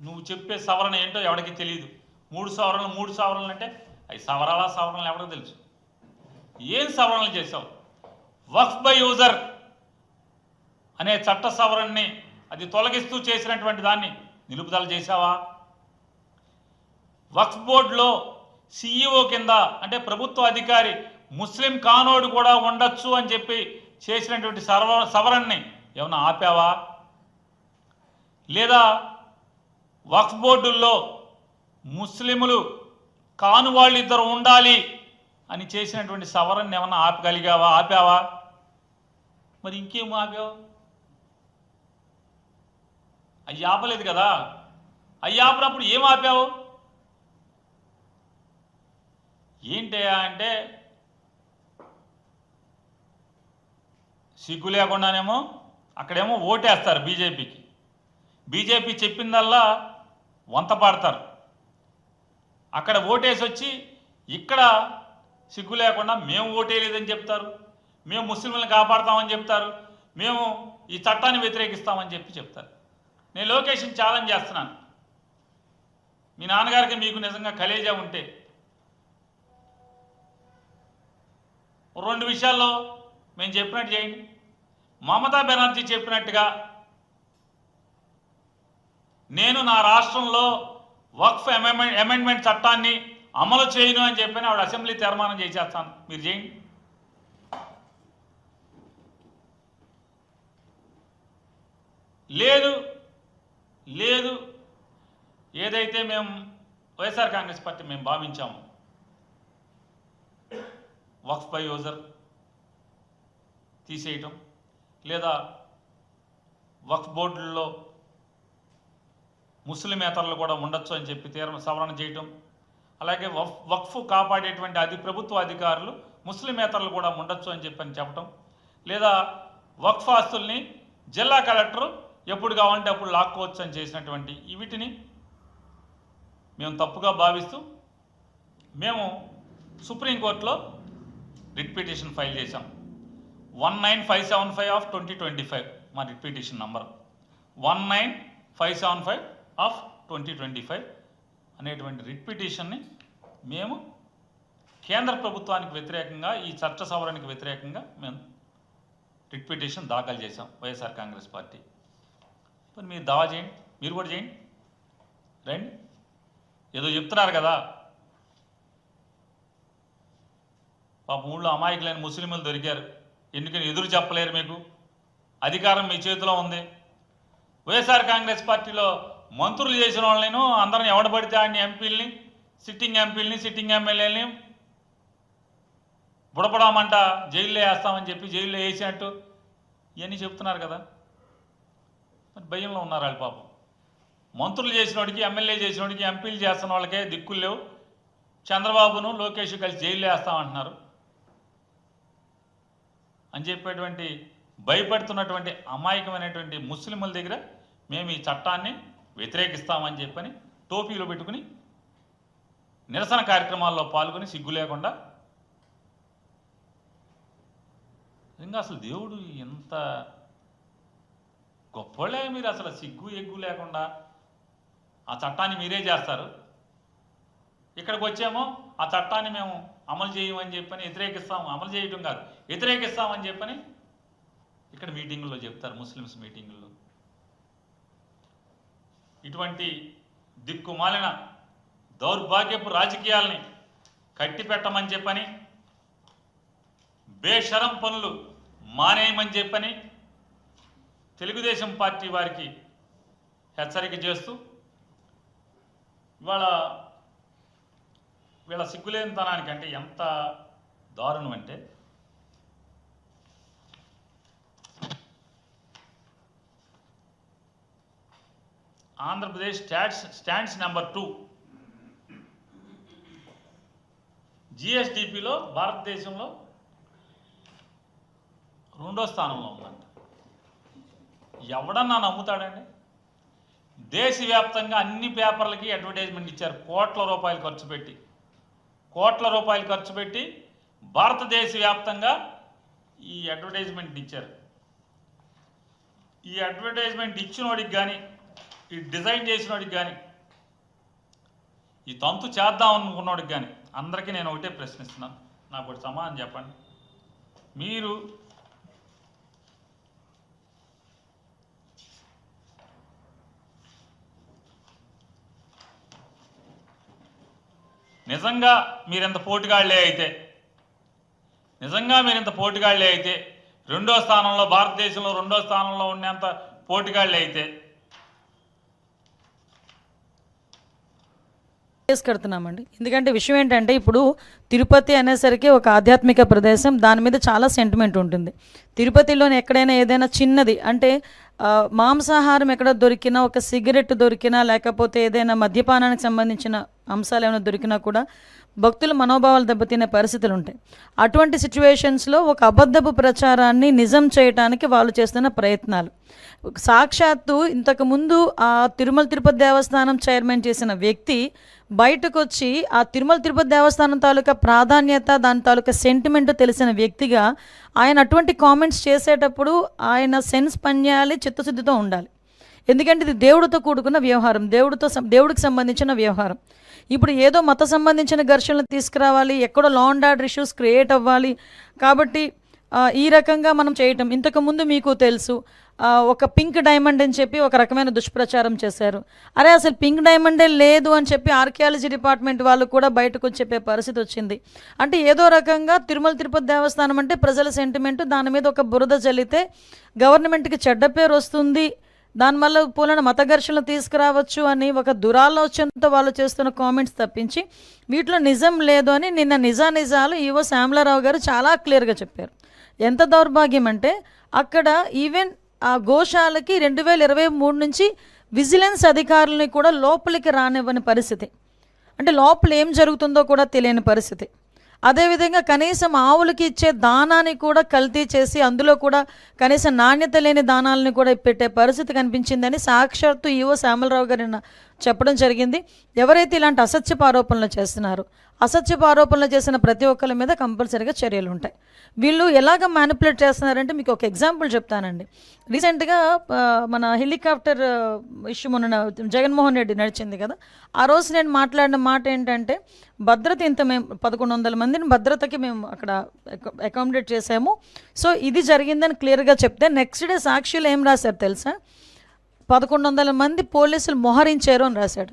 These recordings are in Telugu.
నువ్వు చెప్పే సవరణ ఏంటో ఎవరికి తెలియదు. 3 సవరణలు అంటే అవి సవరణలు ఎవరికి తెలుసు? ఏం సవరణలు చేశావు? వక్ఫ్ బై యూజర్ అనే చట్ట సవరణని అది తొలగిస్తూ చేసినటువంటి దాన్ని నిలుపుదల చేశావా? వక్ఫ్ బోర్డులో సిఇఓ కింద అంటే ప్రభుత్వ అధికారి ముస్లిం కానోడు కూడా ఉండొచ్చు అని చెప్పి చేసినటువంటి సవరణని ఏమన్నా ఆపావా? లేదా వక్ఫ్ బోర్డుల్లో ముస్లిములు కాను వాళ్ళు ఇద్దరు ఉండాలి అని చేసినటువంటి సవరణని ఏమన్నా ఆపావా? మరి ఇంకేం ఆపావు? అవి ఆపలేదు కదా. అవి ఆపినప్పుడు ఏం ఆపావు? ఏంటయ్యా అంటే సిగ్గు లేకుండానేమో అక్కడేమో ఓటేస్తారు బీజేపీకి. బీజేపీ చెప్పిందల్లా వంత పాడతారు. అక్కడ ఓటేసి వచ్చి ఇక్కడ సిగ్గు లేకుండా మేము ఓటేయలేదని చెప్తారు, మేము ముస్లింలను కాపాడుతామని చెప్తారు, మేము ఈ చట్టాన్ని వ్యతిరేకిస్తామని చెప్తారు. నేను లోకేష్ని ఛాలెంజ్ చేస్తున్నాను. మీ నాన్నగారికి మీకు నిజంగా కలేజా ఉంటే 2 విషయాల్లో మేము చెప్పినట్టు చేయండి. మమతా బెనర్జీ చెప్పినట్టుగా నేను నా రాష్ట్రంలో వక్ఫ్ అమెండ్మెంట్ చట్టాన్ని అమలు చేయను అని చెప్పని ఆవిడ అసెంబ్లీ తీర్మానం చేసేస్తాను, మీరు చేయండి. లేదు ఏదైతే మేము వైఎస్ఆర్ కాంగ్రెస్ పార్టీ మేము భావించాము వక్ఫ్ బై యూజర్ తీసేయటం, లేదా వక్ఫ్ బోర్డుల్లో ముస్లిమేతరులు కూడా ఉండొచ్చు అని చెప్పి సవరణ చేయటం, అలాగే వక్ఫ్ కాపాడేటువంటి ప్రభుత్వ అధికారులు ముస్లిమేతరులు కూడా ఉండొచ్చు అని చెప్పటం, లేదా వక్ఫ్ ఆస్తుల్ని జిల్లా కలెక్టరు ఎప్పుడు కావాలంటే అప్పుడు లాక్కోవచ్చు అని చేసినటువంటి వీటిని మేము తప్పుగా భావిస్తూ మేము సుప్రీంకోర్టులో రిట్ పిటిషన్ ఫైల్ చేశాం. 19575 ఆఫ్ 2025 మా రిట్ పిటిషన్ నంబర్ 19575 ఆఫ్ 2025 అనేటువంటి రిట్ పిటిషన్ని మేము కేంద్ర ప్రభుత్వానికి వ్యతిరేకంగా ఈ చట్ట సవరణకి వ్యతిరేకంగా మేము రిట్ పిటిషన్ దాఖలు చేశాం వైఎస్ఆర్ కాంగ్రెస్ పార్టీ. మరి మీరు దావా చేయండి, మీరు కూడా చేయండి, రండి. ఏదో చెప్తున్నారు కదా, పాపం ఊళ్ళో అమాయకులైన ముస్లింలు దొరికారు, ఎందుకని ఎదురు చెప్పలేరు? మీకు అధికారం మీ చేతిలో ఉంది. వైఎస్ఆర్ కాంగ్రెస్ పార్టీలో మంత్రులు చేసిన వాళ్ళను అందరిని ఎవడబడితే ఆడిని ఎంపీలని, సిట్టింగ్ ఎమ్మెల్యేలని బుడపడామంట జైల్లో వేస్తామని చెప్పి జైల్లో వేసినట్టు ఇవన్నీ చెప్తున్నారు కదా. మరి భయంలో ఉన్నారు వాళ్ళు పాపం. మంత్రులు చేసినోడికి, ఎమ్మెల్యే చేసినోడికి, ఎంపీలు చేస్తున్న వాళ్ళకే దిక్కులు లేవు. చంద్రబాబును లోకేష్ కలిసి జైల్లో వేస్తామంటున్నారు అని చెప్పేటువంటి భయపడుతున్నటువంటి అమాయకమైనటువంటి ముస్లింల దగ్గర మేము ఈ చట్టాన్ని వ్యతిరేకిస్తామని చెప్పని టోపీలో పెట్టుకుని నిరసన కార్యక్రమాల్లో పాల్గొని సిగ్గు లేకుండా, ఇంకా అసలు దేవుడు ఎంత గొప్పలే, మీరు అసలు సిగ్గు ఎగ్గు లేకుండా ఆ చట్టాన్ని మీరే చేస్తారు. ఇక్కడికి వచ్చేమో ఆ చట్టాన్ని మేము అమలు చేయమని చెప్పని వ్యతిరేకిస్తాము, అమలు చేయటం కాదు వ్యతిరేకిస్తామని చెప్పని ఇక్కడ మీటింగుల్లో చెప్తారు, ముస్లిమ్స్ మీటింగుల్లో. ఇటువంటి దిక్కుమాలిన దౌర్భాగ్యపు రాజకీయాల్ని కట్టిపెట్టమని చెప్పని, బేషరం పనులు మానేయమని చెప్పని తెలుగుదేశం పార్టీ వారికి హెచ్చరిక చేస్తూ ఇవాళ వీళ్ళ సిగ్గులేనితనానికి అంటే ఎంత దారుణం అంటే, ఆంధ్రప్రదేశ్ స్టాండ్స్ నెంబర్ 2 జిఎస్డిపిలో భారతదేశంలో 2వ స్థానంలో ఉందంట. ఎవడన్నా నమ్ముతాడండి? దేశవ్యాప్తంగా అన్ని పేపర్లకి అడ్వర్టైజ్మెంట్ ఇచ్చారు, కోట్ల రూపాయలు ఖర్చు పెట్టి భారతదేశ వ్యాప్తంగా ఈ అడ్వర్టైజ్మెంట్ ఇచ్చారు. ఈ అడ్వర్టైజ్మెంట్ ఇచ్చినోడికి కానీ ఈ డిజైన్ చేసినోడికి కానీ ఈ తంతు చేద్దాం అనుకున్నోడికి కానీ అందరికీ నేను ఒకటే ప్రశ్నిస్తున్నాను, నాకు ఒకటి సమాధానం చెప్పండి. మీరు నిజంగా మీరింత పోటుగాళ్లే అయితే రెండో స్థానంలో, భారతదేశంలో రెండో స్థానంలో ఉండేంత పోటుగాళ్లే అయితే కడుతున్నామండి. ఎందుకంటే విషయం ఏంటంటే ఇప్పుడు తిరుపతి అనేసరికి ఒక ఆధ్యాత్మిక ప్రదేశం, దాని మీద చాలా సెంటిమెంట్ ఉంటుంది. తిరుపతిలోని ఎక్కడైనా ఏదైనా చిన్నది అంటే మాంసాహారం ఎక్కడ దొరికినా, ఒక సిగరెట్ దొరికినా, లేకపోతే ఏదైనా మద్యపానానికి సంబంధించిన అంశాలు ఏమైనా దొరికినా కూడా భక్తుల మనోభావాలు దెబ్బతినే పరిస్థితులు ఉంటాయి. అటువంటి సిచ్యువేషన్స్లో ఒక అబద్ధపు ప్రచారాన్ని నిజం చేయడానికి వాళ్ళు చేస్తున్న ప్రయత్నాలు, సాక్షాత్తు ఇంతకుముందు ఆ తిరుమల తిరుపతి దేవస్థానం చైర్మన్ చేసిన వ్యక్తి బయటకు వచ్చి ఆ తిరుమల తిరుపతి దేవస్థానం తాలూకా ప్రాధాన్యత, దాని తాలూకా సెంటిమెంట్ తెలిసిన వ్యక్తిగా ఆయన అటువంటి కామెంట్స్ చేసేటప్పుడు ఆయన సెన్స్ పనిచేయాలి, చిత్తశుద్ధితో ఉండాలి. ఎందుకంటే ఇది దేవుడితో కూడుకున్న వ్యవహారం, దేవుడికి సంబంధించిన వ్యవహారం. ఇప్పుడు ఏదో మత సంబంధించిన ఘర్షణలు తీసుకురావాలి, ఎక్కడో law and order issues create అవ్వాలి కాబట్టి ఈ రకంగా మనం చేయటం. ఇంతకుముందు మీకు తెలుసు ఒక పింక్ డైమండ్ అని చెప్పి ఒక రకమైన దుష్ప్రచారం చేశారు. అరే అసలు పింక్ డైమండే లేదు అని చెప్పి ఆర్కియాలజీ డిపార్ట్మెంట్ వాళ్ళు కూడా బయటకు వచ్చి చెప్పే పరిస్థితి వచ్చింది. అంటే ఏదో రకంగా తిరుమల తిరుపతి దేవస్థానం అంటే ప్రజల సెంటిమెంటు, దాని మీద ఒక బురద జల్లితే గవర్నమెంట్కి చెడ్డ పేరు వస్తుంది, దానివల్ల పూలన మత ఘర్షణలు తీసుకురావచ్చు అని ఒక దురాలోచనతో వాళ్ళు చేస్తున్న కామెంట్స్ తప్పించి వీటిలో నిజం లేదు అని నిన్న నిజాలు ఈవో శ్యామలారావు గారు చాలా క్లియర్గా చెప్పారు. ఎంత దౌర్భాగ్యం అంటే అక్కడ ఈవెన్ ఆ గోశాలకి 2023 నుంచి విజిలెన్స్ అధికారులని కూడా లోపలికి రానివ్వని పరిస్థితి, అంటే లోపల ఏం జరుగుతుందో కూడా తెలియని పరిస్థితి. అదేవిధంగా కనీసం ఆవులకి ఇచ్చే దానాన్ని కూడా కల్తీ చేసి అందులో కూడా కనీసం నాణ్యత లేని దానాలని కూడా పెట్టే పరిస్థితి కనిపించిందని సాక్షాత్తు ఈవో శ్యామలరావు గారు చెప్పడం జరిగింది. ఎవరైతే ఇలాంటి అసత్యపు ఆరోపణలు చేస్తున్నారో, అసత్యపు ఆరోపణలు చేసిన ప్రతి ఒక్కరి మీద కంపల్సరీగా చర్యలు ఉంటాయి. వీళ్ళు ఎలాగ మ్యానిపులేట్ చేస్తున్నారంటే మీకు ఒక ఎగ్జాంపుల్ చెప్తానండి. రీసెంట్గా మన హెలికాప్టర్ ఇష్యూ మొన్న జగన్మోహన్ రెడ్డి నడిచింది కదా, ఆ రోజు నేను మాట్లాడిన మాట ఏంటంటే భద్రత ఇంత మేము 1100 మందిని భద్రతకి మేము అక్కడ అకామిడేట్ చేసాము, సో ఇది జరిగిందని క్లియర్గా చెప్తే నెక్స్ట్ డే సాక్షిలో ఏం రాశారు తెలుసా, 1100 మంది పోలీసులు మోహరించారు అని రాశాడు.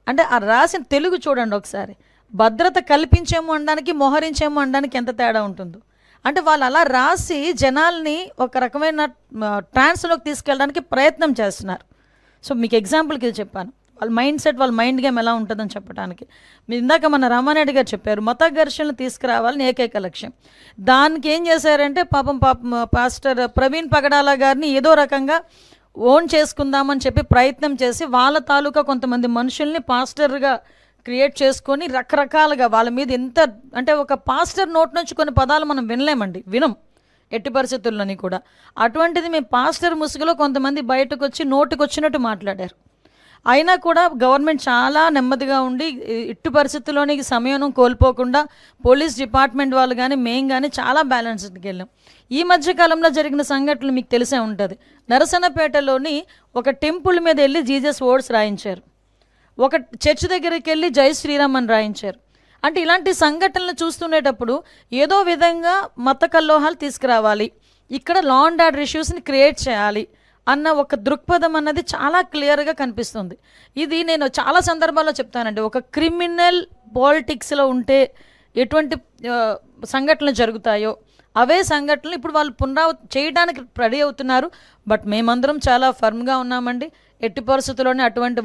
అంటే ఆ రాసిన తెలుగు చూడండి ఒకసారి, భద్రత కల్పించేమో అనడానికి మోహరించేమో అనడానికి ఎంత తేడా ఉంటుందో. అంటే వాళ్ళు అలా రాసి జనాల్ని ఒక రకమైన ట్రాన్స్లోకి తీసుకెళ్ళడానికి ప్రయత్నం చేస్తున్నారు. సో మీకు ఎగ్జాంపుల్కి ఇది చెప్పాను, వాళ్ళ మైండ్ సెట్, వాళ్ళ మైండ్ గేమ్ ఎలా ఉంటుందని చెప్పడానికి. మీరు ఇందాక మన రామారెడ్డి గారు చెప్పారు మత ఘర్షణలు తీసుకురావాలని ఏకైక లక్ష్యం. దానికి ఏం చేశారంటే పాపం పాస్టర్ ప్రవీణ్ పగడాల గారిని ఏదో రకంగా ఓన్ చేసుకుందామని చెప్పి ప్రయత్నం చేసి వాళ్ళ తాలూకా కొంతమంది మనుషుల్ని పాస్టర్గా క్రియేట్ చేసుకొని రకరకాలుగా వాళ్ళ మీద ఎంత అంటే ఒక పాస్టర్ నోట్ నుంచి కొన్ని పదాలు మనం వినం ఎట్టి పరిస్థితుల్లోని కూడా. అటువంటిది మేము పాస్టర్ ముసుగులో కొంతమంది బయటకు వచ్చి నోటుకు వచ్చినట్టు మాట్లాడారు. అయినా కూడా గవర్నమెంట్ చాలా నెమ్మదిగా ఉండి ఇట్టి పరిస్థితుల్లోని సమయం కోల్పోకుండా పోలీస్ డిపార్ట్మెంట్ వాళ్ళు కానీ మేము కానీ చాలా బ్యాలెన్స్డ్కి వెళ్ళాం. ఈ మధ్యకాలంలో జరిగిన సంఘటనలు మీకు తెలిసే ఉంటుంది. నరసన్నపేటలోని ఒక టెంపుల్ మీద వెళ్ళి జీసస్ వర్డ్స్ రాయించారు, ఒక చర్చ్ దగ్గరికి వెళ్ళి జై శ్రీరామ్ అని రాయించారు. అంటే ఇలాంటి సంఘటనలు చూస్తుండేటప్పుడు ఏదో విధంగా మత కల్లోహాలు తీసుకురావాలి, ఇక్కడ లా అండ్ ఆర్డర్ ఇష్యూస్ని క్రియేట్ చేయాలి అన్న ఒక దృక్పథం అన్నది చాలా క్లియర్గా కనిపిస్తుంది. ఇది నేను చాలా సందర్భాల్లో చెప్తానండి, ఒక క్రిమినల్ పాలిటిక్స్లో ఉంటే ఎటువంటి సంఘటనలు జరుగుతాయో అవే సంఘటనలు ఇప్పుడు వాళ్ళు చేయడానికి రెడీ అవుతున్నారు. బట్ మేమందరం చాలా ఫర్మ్గా ఉన్నామండి. ఎట్టి పరిస్థితుల్లోనే అటువంటి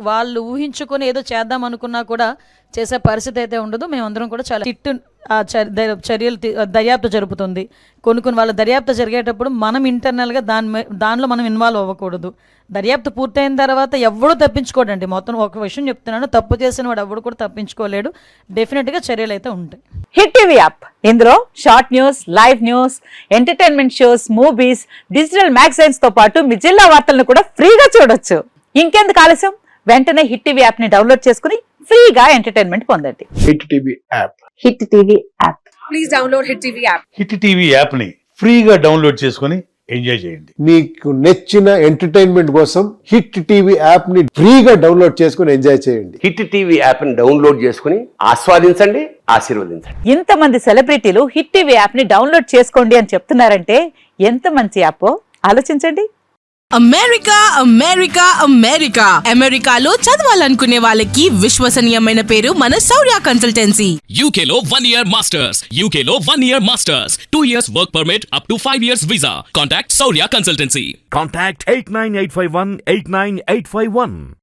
వాళ్ళు ఊహించుకొని ఏదో చేద్దాం అనుకున్నా కూడా చేసే పరిస్థితి అయితే ఉండదు. మేమందరం కూడా చాలా చర్యలు దర్యాప్తు జరుపుతుంది. కొన్ని వాళ్ళ దర్యాప్తు జరిగేటప్పుడు మనం ఇంటర్నల్గా దానిలో మనం ఇన్వాల్వ్ అవ్వకూడదు. దర్యాప్తు పూర్తయిన తర్వాత ఎవడు తప్పించుకోడండి. మొత్తం ఒక విషయం చెప్తున్నాను, తప్పు చేసిన వాడు ఎవడు కూడా తప్పించుకోలేడు. డెఫినెట్గా చర్యలు అయితే ఉంటాయి. హిట్ టీవీ యాప్, ఇందులో short news, live news, entertainment shows, movies, digital magazines తో పాటు మీ జిల్లా వార్తలను కూడా ఫ్రీగా చూడొచ్చు. ఇంకెందుకు ఆలస్యం, వెంటనే హిట్ టీవీ యాప్ ని డౌన్లోడ్ చేసుకుని ఫ్రీగా ఎంటర్టైన్మెంట్ పొందండి. Hit TV app, hit TV app, please download hit TV app. Hit TV app ని ఫ్రీగా డౌన్లోడ్ చేసుకుని ఎంజాయ్ చేయండి. మీకు నచ్చిన ఎంటర్టైన్మెంట్ కోసం హిట్ టీవీ యాప్ ని ఫ్రీగా డౌన్లోడ్ చేసుకుని ఎంజాయ్ చేయండి. హిట్ టీవీ యాప్ ని డౌన్లోడ్ చేసుకుని ఆస్వాదించండి, ఆశీర్వదించండి. ఇంతమంది సెలబ్రిటీలు హిట్ టీవీ యాప్ ని డౌన్లోడ్ చేసుకోండి అని చెప్తున్నారంటే ఎంత మంచి యాప్ ఆలోచించండి. అమెరికా అమెరికా అమెరికా అమెరికాలో చదవాలనుకునే వాళ్ళకి విశ్వసనీయమైన పేరు మన శౌర్య కన్సల్టెన్సీ. UK లో 1 year masters. UK లో 1 year masters. 2 years work permit up to 5 years visa. Contact Saurya Consultancy. Contact 89851 89851.